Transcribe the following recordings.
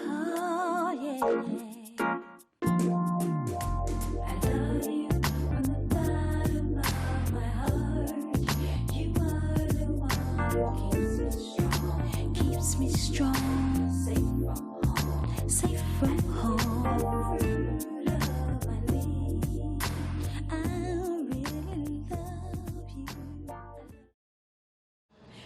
Oh, yeah. I love you from the bottom of my heart. You are the one who keeps me strong, safe from home, safe from home. Fruit of my lips, I really love you.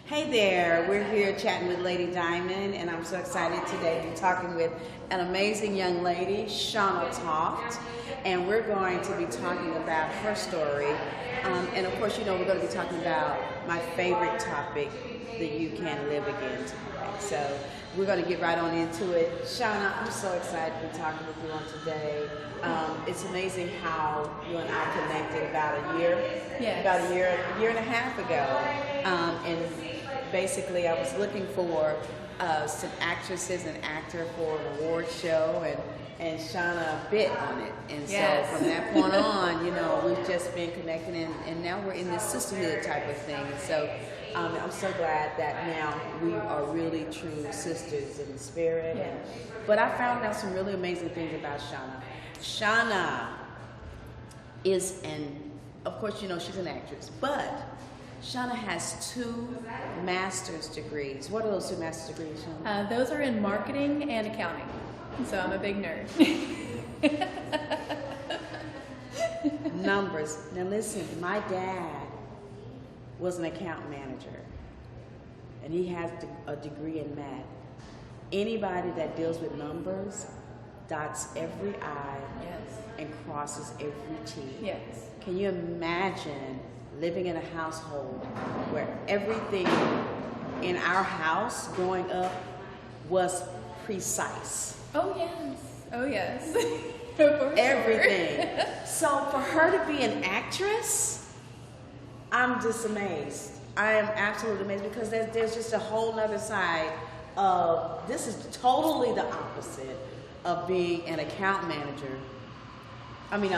Hey there, we're here chatting with Lady Diamond, and I'm so excited today to be talking with an amazing young lady, Shanna Toft, and we're going to be talking about her story. And of course, you know, we're going to be talking about my favorite topic, that you can live again tonight. So we're going to get right on into it. Shanna, I'm so excited to be talking with you on today. It's amazing how you and I connected about a year and a half ago. And basically, I was looking for some actresses and actor for an award show, and Shanna bit on it. And so from that point on, you know, we've just been connecting, and now we're in this sisterhood type of thing. So I'm so glad that now we are really true sisters in the spirit. But I found out some really amazing things about Shanna. Shanna is of course, you know, she's an actress, but Shanna has 2 master's degrees. What are those 2 master's degrees, Shanna? Those are in marketing and accounting, so I'm a big nerd. Numbers. Now listen, my dad was an account manager, and he has a degree in math. Anybody that deals with numbers dots every I and crosses every T. Yes. Can you imagine living in a household where everything in our house growing up was precise? Oh yes. Oh yes. For Everything. Sure. So for her to be an actress, I'm just amazed. I am absolutely amazed, because there's just a whole nother side of, this is totally the opposite of being an account manager. I mean,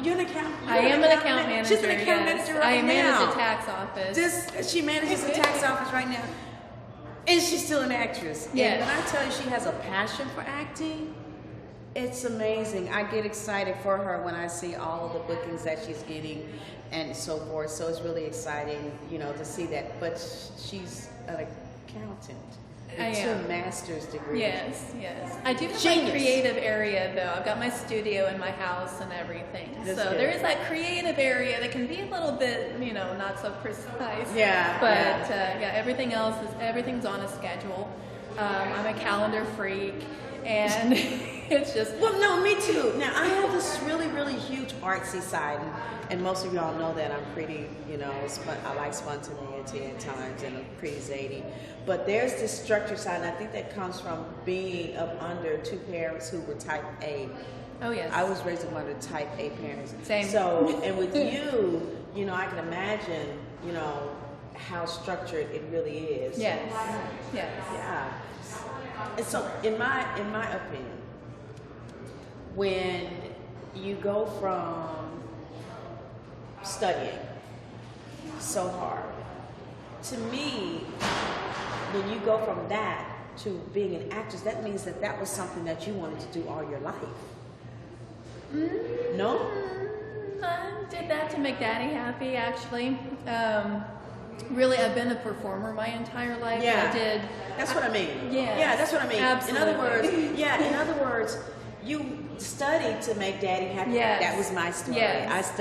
you're an account. I am an account manager. She's an account manager right now. I manage a tax office. She manages a tax office right now, and she's still an actress. Yes. And when I tell you she has a passion for acting, it's amazing. I get excited for her when I see all of the bookings that she's getting and so forth. So it's really exciting, you know, to see that. But she's an accountant with 2 master's degrees. Yes, yes. I do have Genius. my creative area, though. I've got my studio in my house and everything. That's so good. there is that creative area that can be a little bit, you know, not so precise. Yeah. But everything else everything's on a schedule. I'm a calendar freak, and it's just. Well, no, me too. Now, I have this really, really huge artsy side, and most of y'all know that I'm pretty, you know, I like spontaneity at times, and I'm pretty zany. But there's this structured side, and I think that comes from being up under 2 parents who were type A. Oh, yes. I was raised up under type A parents. Same. So, and with you know, I can imagine, you know, how structured it really is. Yes. Yes. Yeah. And so, in my opinion, when you go from studying so hard, to me, when you go from that to being an actress, that means that was something that you wanted to do all your life. No? I did that to make Daddy happy, actually. Really, I've been a performer my entire life. Yeah. I did. That's what I mean. Yeah. Yeah, that's what I mean. Absolutely. In other words, you studied to make Daddy happy. Yes. That was my story. Yes.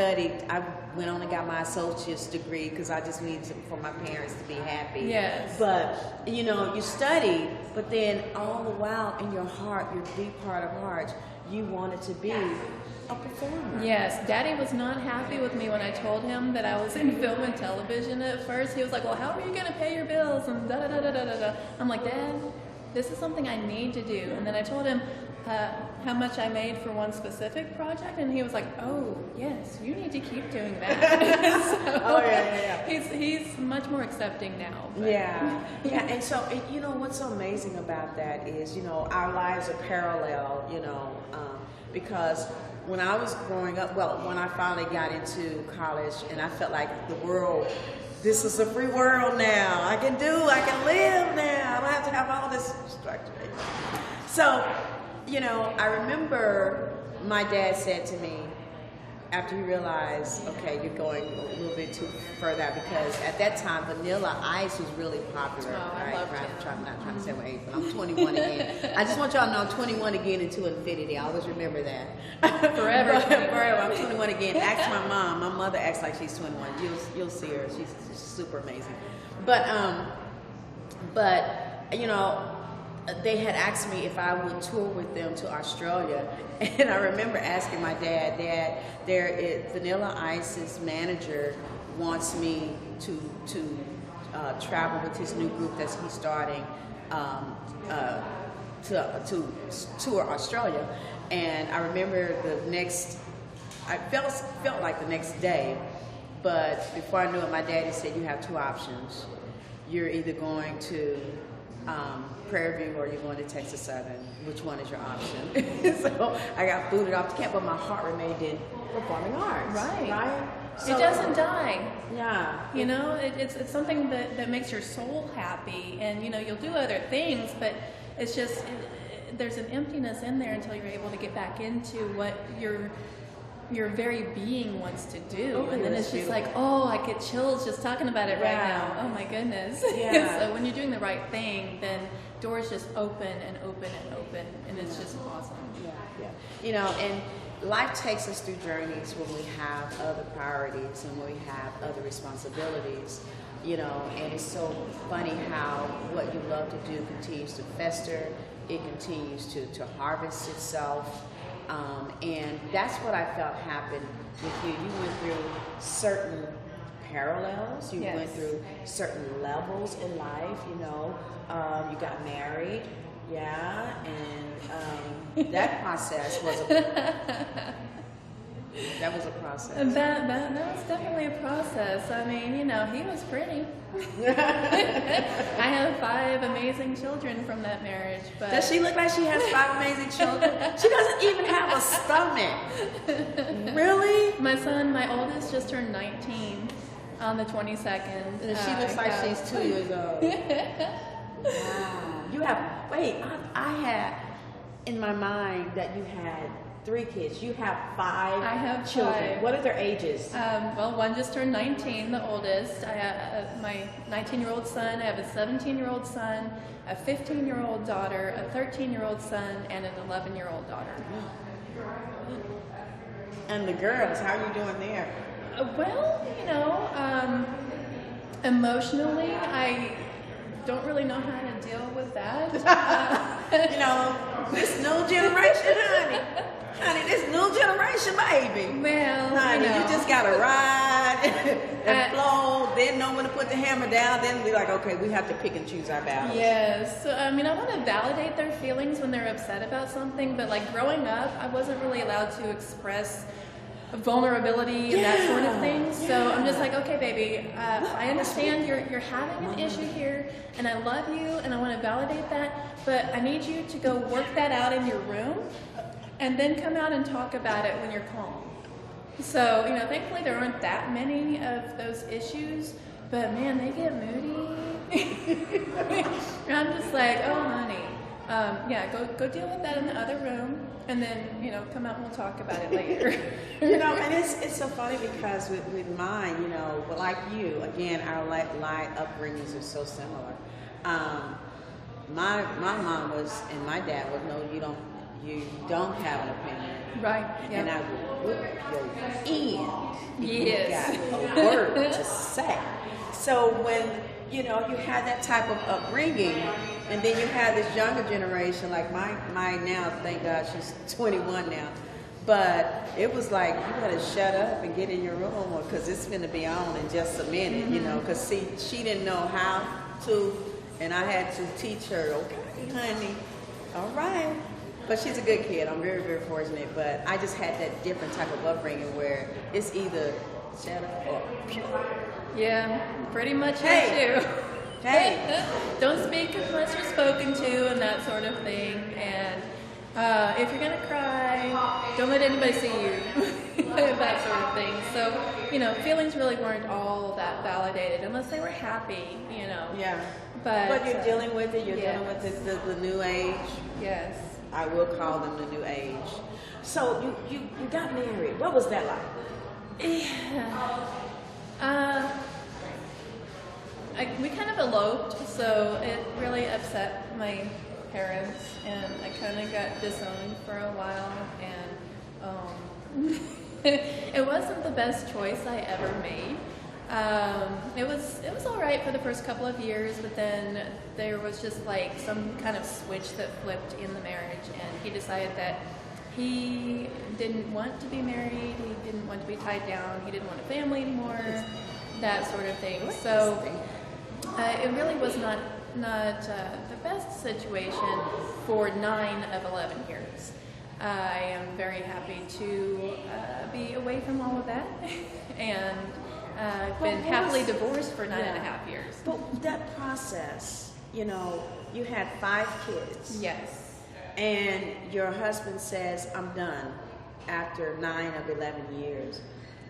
I went on and got my associate's degree because I just needed for my parents to be happy. Yes. But, you know, you studied, but then all the while in your heart, your deep heart of hearts, you wanted to be a performer. Yes, Daddy was not happy with me when I told him that I was in film and television at first. He was like, well, how are you going to pay your bills? And da da da da da da. I'm like, Dad, this is something I need to do. And then I told him how much I made for one specific project, and he was like, oh, yes, you need to keep doing that. So Oh, yeah. He's much more accepting now. But. Yeah, and so, you know, what's so amazing about that is, you know, our lives are parallel, you know, because when I was growing up, well, when I finally got into college and I felt like the world, this is a free world now. I can live now. I don't have to have all this structure. So, you know, I remember my dad said to me, after he realized, okay, you're going a little bit too further, because at that time, Vanilla Ice was really popular. Oh, I right? loved it. I'm not trying to say my age, but I'm 21 again. I just want y'all to know I'm 21 again into infinity. I always remember that. Forever. Forever. I'm 21 again. Ask my mom. My mother acts like she's 21. You'll see her. She's super amazing. But you know, they had asked me if I would tour with them to Australia, and I remember asking my dad, Vanilla Ice's manager wants me to travel with his new group that he's starting to tour Australia. And I remember I felt like the next day, but before I knew it, my daddy said, you have two options. You're either going to Prairie View or you're going to Texas Southern. Which one is your option? So I got booted off the camp, but my heart remained in performing arts. Right. So, it doesn't die. Yeah. You know, it's something that makes your soul happy, and you know, you'll do other things, but it's just there's an emptiness in there until you're able to get back into what your very being wants to do. Oh, and then it's just like, oh, I get chills just talking about it right now. Oh my goodness. Yeah. So when you're doing the right thing, then doors just open and open and open, and it's just awesome. Yeah. You know, and life takes us through journeys when we have other priorities and when we have other responsibilities, you know, and it's so funny how what you love to do continues to fester, it continues to harvest itself. And that's what I felt happened with you. You went through certain parallels, you went through certain levels in life, you know. You got married, and that process was that was a process. That was definitely a process. I mean, you know, he was pretty. I have 5 amazing children from that marriage. But Does she look like she has 5 amazing children? She doesn't even have a stomach. Really? My oldest just turned 19 on the 22nd. And she looks like she's 2 years old. Wow. You have, I had in my mind that you had 3 kids. You have 5 I have children. 5. What are their ages? Well, one just turned 19, the oldest. I have my 19-year-old son. I have a 17-year-old son, a 15-year-old daughter, a 13-year-old son, and an 11-year-old daughter. And the girls, how are you doing there? Well, you know, emotionally, I don't really know how to deal with that. You know, this new generation, honey, this new generation, baby. Well, Honey, you know. you just gotta ride and flow, then know when to put the hammer down, then be like, okay, we have to pick and choose our battles. Yes. I mean, I want to validate their feelings when they're upset about something, but like growing up, I wasn't really allowed to express vulnerability and that sort of thing. So I'm just like, okay, baby, I understand you're having an issue here, and I love you, and I want to validate that, but I need you to go work that out in your room, and then come out and talk about it when you're calm. So, you know, thankfully there aren't that many of those issues, but man, they get moody. I'm just like, oh, honey, go deal with that in the other room, and then, you know, come out and we'll talk about it later. You know, and it's so funny because with mine, you know, but like you, again, our life upbringings are so similar. My mom was, and my dad was, no, you don't have an opinion. Right. Yeah. And I will whip your end. Yes. You got a word to say. So when, you know, you had that type of upbringing, and then you had this younger generation, like my now, thank God she's 21 now, but it was like, you better shut up and get in your room, because it's going to be on in just a minute, you know, because see, she didn't know how to, and I had to teach her, okay, honey, all right. But she's a good kid. I'm very, very fortunate. But I just had that different type of upbringing where it's either shut up or Yeah, pretty much Hey. too. hey. Don't speak unless you're spoken to and that sort of thing. And If you're gonna cry, don't let anybody see you. That sort of thing. So, you know, feelings really weren't all that validated unless they were happy, you know. Yeah. But you're dealing with it. You're yes. dealing with the new age. Yes. I will call them the new age. So you got married. What was that like? We kind of eloped, so it really upset my parents, and I kind of got disowned for a while, and it wasn't the best choice I ever made. It was all right for the first couple of years, but then there was just like some kind of switch that flipped in the marriage, and he decided that he didn't want to be married, he didn't want to be tied down, he didn't want a family anymore, that sort of thing. So it really was not the best situation for 9 of 11 years. I am very happy to be away from all of that, and I've been happily divorced for 9.5 years. But that process, you know, you had 5 kids. Yes. And your husband says, I'm done after 9 of 11 years.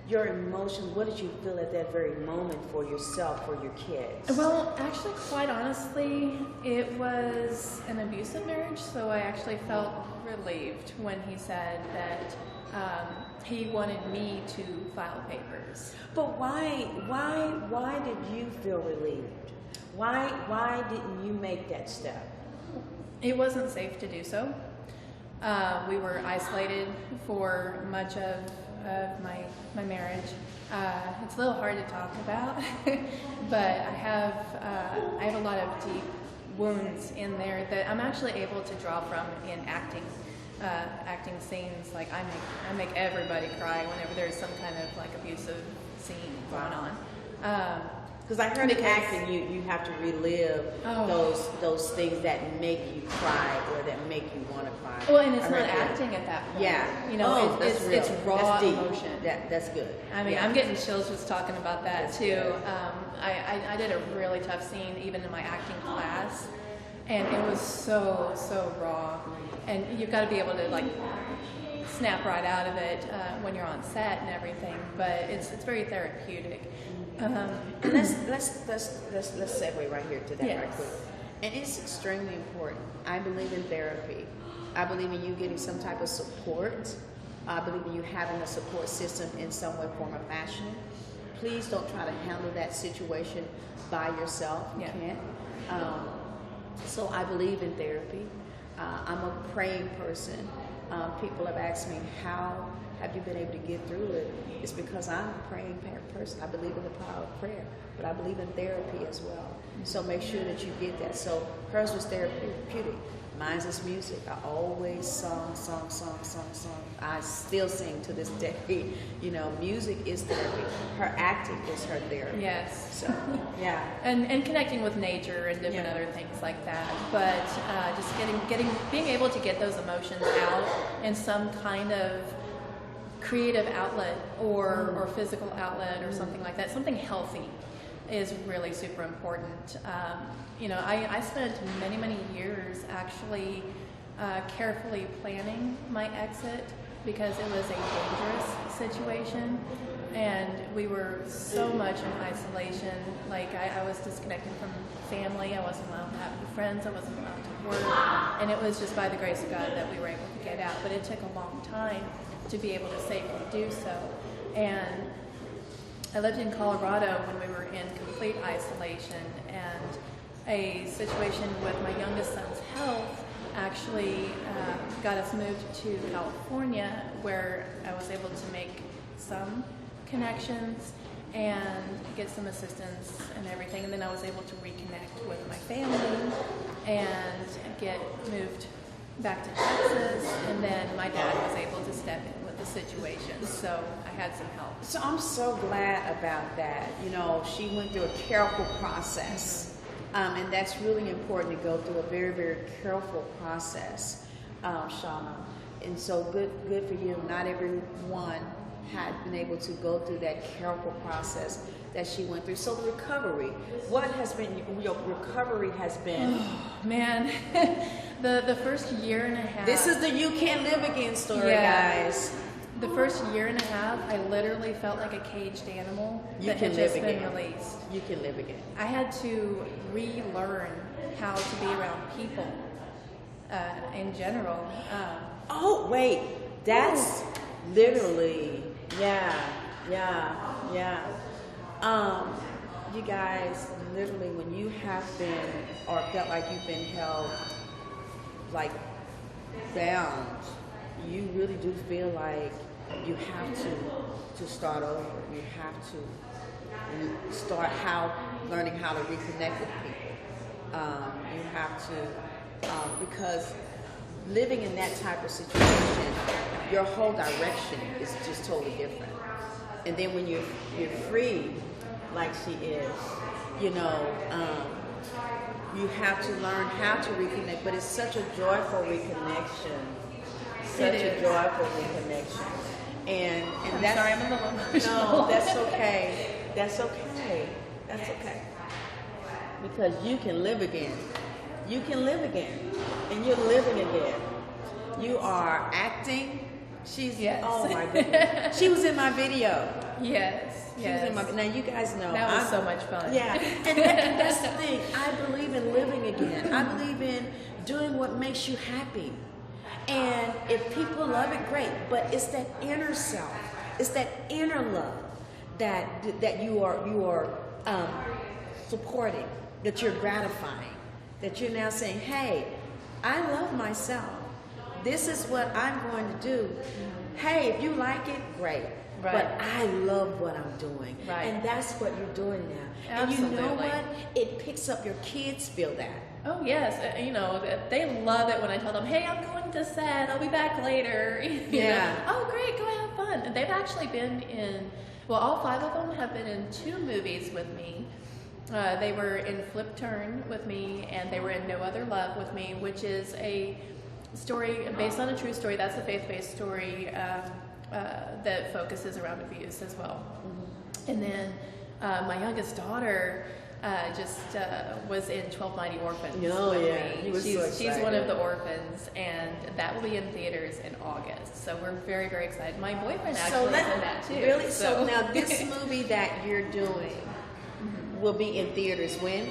Your emotions, what did you feel at that very moment for yourself, for your kids? Well, actually, quite honestly, it was an abusive marriage, so I actually felt relieved when he said that he wanted me to file papers. But why did you feel relieved? Why didn't you make that step? It wasn't safe to do so. We were isolated for much of my marriage. It's a little hard to talk about, but I have a lot of deep wounds in there that I'm actually able to draw from in acting scenes. Like I make everybody cry whenever there's some kind of like abusive scene going on. Because I heard in acting, you have to relive those things that make you cry or that make you want to cry. Well, and it's not acting at that point. Yeah, you know, it's raw that's deep. emotion. That's good. I mean, yeah. I'm getting chills just talking about that That's too. good. I did a really tough scene even in my acting class, and it was so raw. And you've got to be able to like snap right out of it when you're on set and everything. But it's very therapeutic. Let's segue right here to that Yes. right quick. And it's extremely important. I believe in therapy. I believe in you getting some type of support. I believe in you having a support system in some way, form, or fashion. Please don't try to handle that situation by yourself. You can't. So I believe in therapy. I'm a praying person. People have asked me, how have you been able to get through it? It's because I'm a praying person. I believe in the power of prayer, but I believe in therapy as well. So make sure that you get that. So hers was therapeutic. Mine's is music. I always song. I still sing to this day. You know, music is therapy. Her acting is her therapy. Yes. So, yeah. And connecting with nature and different other things like that. But just being able to get those emotions out in some kind of creative outlet or physical outlet or something like that, something healthy is really super important. You know, I spent many years actually carefully planning my exit because it was a dangerous situation and we were so much in isolation. Like I was disconnected from family, I wasn't allowed to have any friends, I wasn't allowed to work, and it was just by the grace of God that we were able to get out. But it took a long time to be able to safely do so. And I lived in Colorado when we were in complete isolation, and a situation with my youngest son's health actually got us moved to California, where I was able to make some connections and get some assistance and everything. And then I was able to reconnect with my family and get moved back to Texas, and then my dad was able to step in with the situation, so I had some help. So I'm so glad about that. You know, she went through a careful process, and that's really important to go through a very careful process, Shanna. And so good for you. Not everyone had been able to go through that careful process that she went through. So the recovery, what has been your recovery has been? Oh, man, The first year and a half. This is the You Can't Live Again story, Yeah. guys. The first year and a half, I literally felt like a caged animal You that can had live just been again. released. You can live again. I had to relearn how to be around people in general. Oh, wait. That's literally, yeah. You guys, literally, when you have been or felt like you've been held like bound, you really do feel like you have to start over. You have to start learning how to reconnect with people. You have to, because living in that type of situation, your whole direction is just totally different. And then when you're free, like she is, you have to learn how to reconnect. But it's such a joyful reconnection. Such a joyful reconnection. And I'm that's, sorry, I'm a little emotional. no, that's okay. That's okay. That's okay. Because you can live again. You can live again. And you're living again. You are acting. Yes. Oh my goodness. She was in my video. Yes. She was in my, now you guys know. That was so much fun. Yeah. And that's the thing. I believe in living again. I believe in doing what makes you happy. And if people love it, great. But it's that inner self. It's that inner love that you are supporting, that you're gratifying, that you're now saying, hey, I love myself. This is what I'm going to do. Hey, if you like it, great. Right. But I love what I'm doing. Right. And that's what you're doing now. Absolutely. And you know what? It picks up, your kids feel that. Oh yes, they love it when I tell them, "Hey, I'm going to set. I'll be back later." Yeah. Oh, great, go have fun. And they've actually been in. Well, all 5 of them have been in 2 movies with me. They were in Flip Turn with me, and they were in No Other Love with me, which is a story based on a true story. That's a faith-based story that focuses around abuse as well. Mm-hmm. And then my youngest daughter just was in 12 Mighty Orphans. Oh, with yeah. me. You were so She's excited. one of the orphans, and that will be in theaters in August. So we're very, very excited. My boyfriend actually is in that too. Really? So now this movie that you're doing will be in theaters when?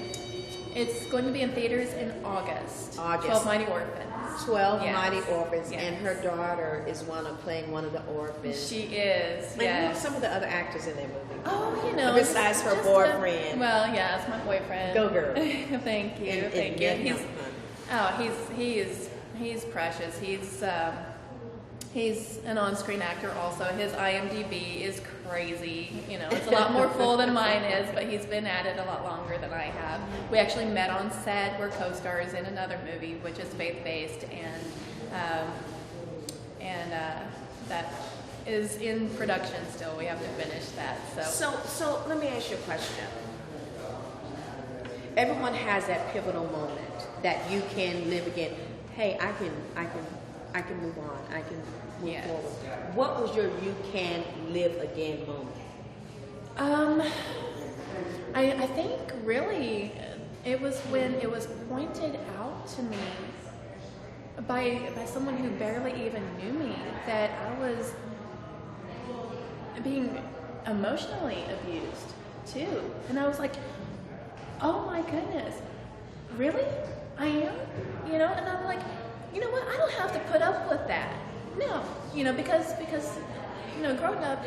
It's going to be in theaters in August. August. 12 Mighty Orphans. 12 Yes. Mighty Orphans, Yes. and her daughter is playing one of the orphans. She is. And who are Yes. some of the other actors in that movie? Oh, Besides her just boyfriend. Well, yeah, it's my boyfriend. Go girl. Thank you. And Thank you. get him, honey. He's precious. He's an on-screen actor also. His IMDb is crazy. It's a lot more full than mine is, but he's been at it a lot longer than I have. We actually met on set. We're co-stars in another movie, which is faith-based, and that is in production still. We have to finish that. So let me ask you a question. Everyone has that pivotal moment that you can live again. Hey, I can move on. I can move Yes. forward. What was your you can live again moment? I think really it was when it was pointed out to me by someone who barely even knew me that I was being emotionally abused too. And I was like, oh my goodness, really? I am? And I'm like, you know what? I don't have to put up with that. No, because growing up,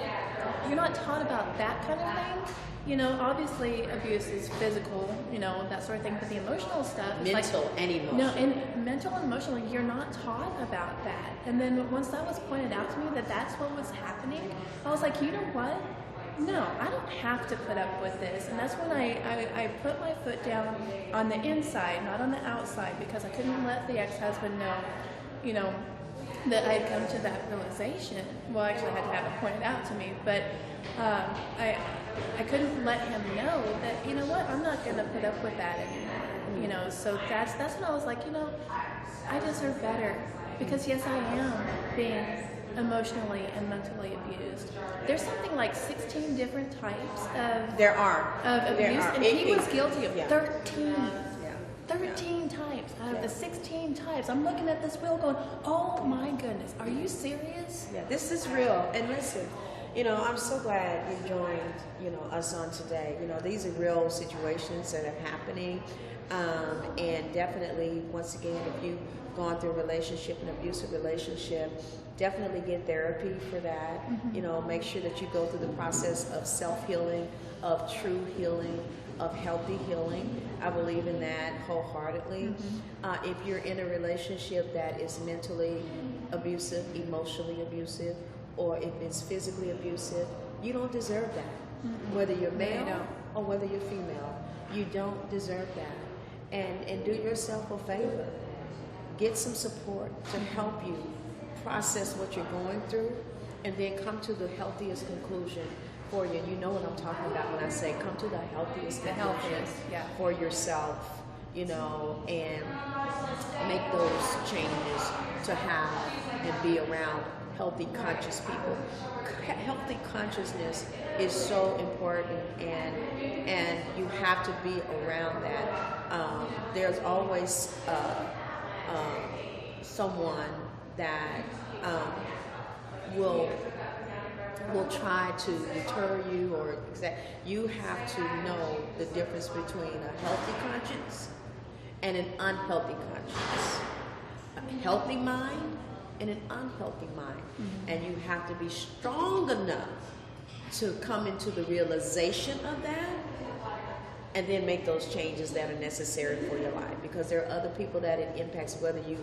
you're not taught about that kind of thing. Obviously abuse is physical, that sort of thing, but the emotional stuff is Mental and emotional. No, and mental and emotional, you're not taught about that. And then once that was pointed out to me that that's what was happening, I was like, you know what? No, I don't have to put up with this. And that's when I put my foot down on the inside, not on the outside, because I couldn't let the ex-husband know, that I had come to that realization. Well, actually, I had to have it pointed out to me, but I couldn't let him know that, you know what, I'm not going to put up with that anymore. So that's when I was like, I deserve better, because yes, I am being emotionally and mentally abused. There's something like 16 different types of There are. abuse, There are. and he was guilty of Yeah. 13. Yeah. 13 types out of the 16 types. I'm looking at this wheel going, oh my goodness, are you serious? Yeah, this is real. And listen, I'm so glad you joined, us on today. These are real situations that are happening. And definitely, once again, if you've gone through a relationship, an abusive relationship, definitely get therapy for that. Make sure that you go through the process of self-healing, of true healing, of healthy healing. I believe in that wholeheartedly. If you're in a relationship that is mentally abusive, emotionally abusive, or if it's physically abusive, you don't deserve that. Whether you're male or whether you're female, you don't deserve that. And do yourself a favor. Get some support to help you process what you're going through, and then come to the healthiest conclusion for you. You know what I'm talking about when I say come to the healthiest conclusion for yourself, and make those changes to have and be around healthy, conscious people. Healthy consciousness is so important, and you have to be around that. There's always someone that will try to deter you, or you have to know the difference between a healthy conscience and an unhealthy conscience. A healthy mind and an unhealthy mind. And you have to be strong enough to come into the realization of that, and then make those changes that are necessary for your life. Because there are other people that it impacts, whether you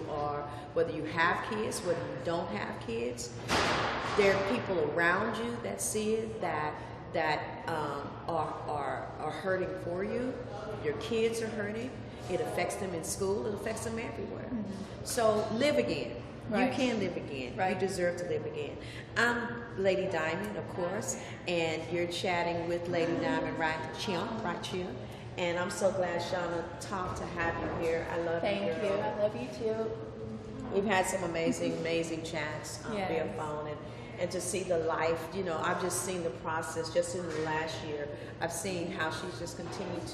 have kids, whether you don't have kids. There are people around you that see it, that are hurting for you. Your kids are hurting. It affects them in school. It affects them everywhere. So live again. Right. You can live again. Right. You deserve to live again. I'm Lady Diamond, of course, and you're chatting with Lady Diamond right here. And I'm so glad, Shanna Toft, to have you here. I love you. Thank you. I love you too. We've had some amazing chats via phone, and to see the life, I've just seen the process just in the last year. I've seen how she's just continued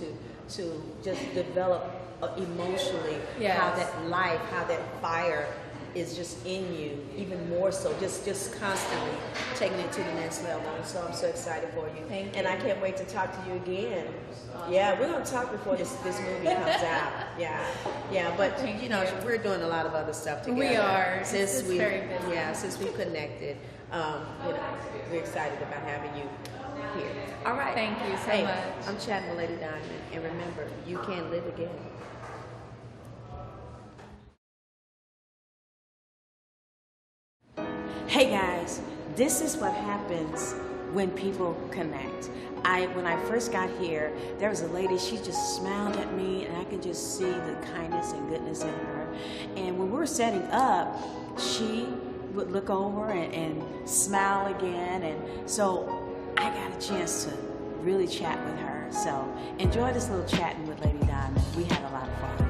to just develop emotionally, how that life, how that fire is just in you, even more so, just constantly taking it to the next level. And so I'm so excited for you. Thank you. And I can't wait to talk to you again. Yeah, we're going to talk before this movie comes out. Yeah, but we're doing a lot of other stuff together. We are. Since it's very busy. Since we connected, we're excited about having you here. All right. Thank you so much. I'm chatting with Lady Diamond, and remember, you can live again. Hey guys, this is what happens when people connect. When I first got here, there was a lady, she just smiled at me, and I could just see the kindness and goodness in her. And when we were setting up, she would look over and smile again. And so I got a chance to really chat with her. So enjoy this little chatting with Lady Diamond. We had a lot of fun.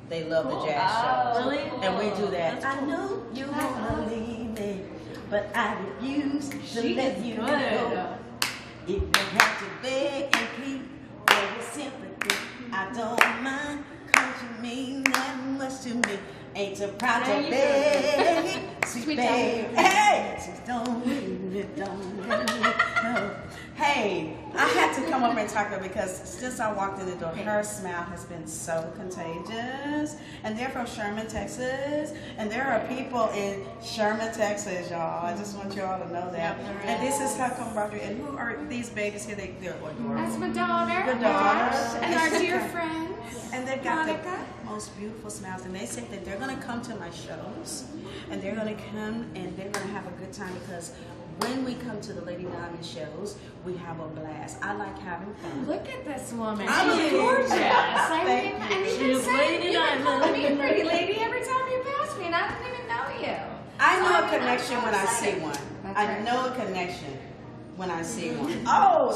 They love the jazz show. Really? And we do that. I know you wanna leave me, but I refuse to let you go. If you have to beg and plead for your sympathy, I don't mind, 'cause you mean that much to me. Ain't so proud to beg, sweet babe. Hey, just don't leave me, no. Hey, I had to come over and talk to her because since I walked in the door, her smile has been so contagious. And they're from Sherman, Texas. And there are people in Sherman, Texas, y'all. I just want you all to know that. And this is her camaraderie. And who are these babies here? They're adorable. That's my daughter. Good daughters. And our dear friends. And they've got Monica. the most beautiful smiles. And they said that they're going to come to my shows. And they're going to come and they're going to have a good time because when we come to the Lady Diamond shows, we have a blast. I like having fun. Look at this woman. I She's mean, gorgeous. I thank mean, you. and She's Lady Diamond. call me pretty lady every time you pass me, and I don't even know you. I know So, a connection I'm so when I see excited. one. That's I right. know a connection when I see one. Oh,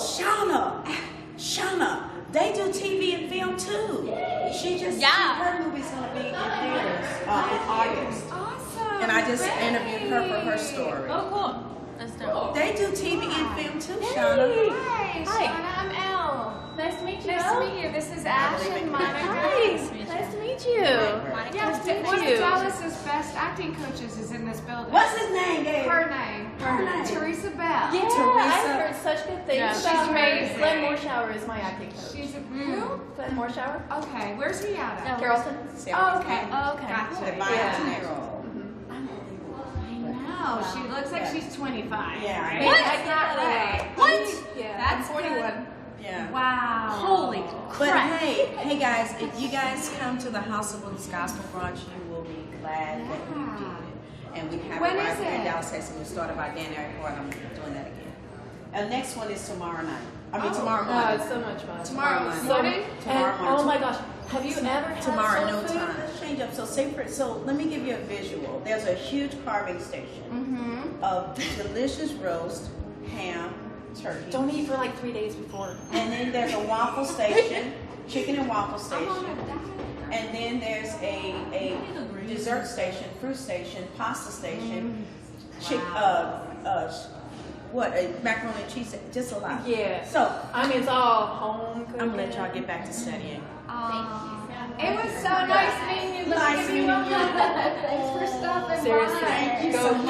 Shanna, they do TV and film too. She just her movie's gonna be in theaters in August, Awesome. and I just interviewed her for her story. Oh, cool. That's dope. They do TV and film too, Shanna. Hi, Shanna. I'm Elle. Nice to meet you. Nice to meet you. This is Ash and Monica. Nice to meet you. Yeah, Nice to meet one of you. Dallas's best acting coaches is in this building. What's his name, Gabe? Her name? Teresa Bell. Yeah, Teresa. I've heard such good things Yeah, about she's her. amazing. Glenn Morshower is my acting coach. She's a who? Glenn Morshower? Okay, where's he out of? Carrollton? Oh, okay. Okay. Gotcha. The Yeah. Bicentennial. I know. She looks like she's 25. Yeah. Right? What? That's not right. What? Yeah. That's 41. Yeah. Wow. Holy But crap. hey guys, if you guys come to the House of Blues Gospel Brunch, you will be glad that you did. And we have When it right is here in it? Dallas, Texas. We started by January 4th. I'm doing that again. And next one is tomorrow night. I mean tomorrow Oh, morning. it's so much fun. Tomorrow morning. morning? Tomorrow And, morning. oh my gosh, have you ever had Tomorrow, soul no food? time. Let's change up. So let me give you a visual. There's a huge carving station of delicious roast, ham, turkey. Don't eat for like 3 days before. And then there's a waffle station, chicken and waffle station. And then there's a dessert station, fruit station, pasta station, a macaroni and cheese, just a lot. Yeah. So I mean, it's all home cooked. I'm gonna let y'all get back to studying. It was so nice meeting you. Nice meeting you. Thanks for stopping Seriously. by. Thank you Go so help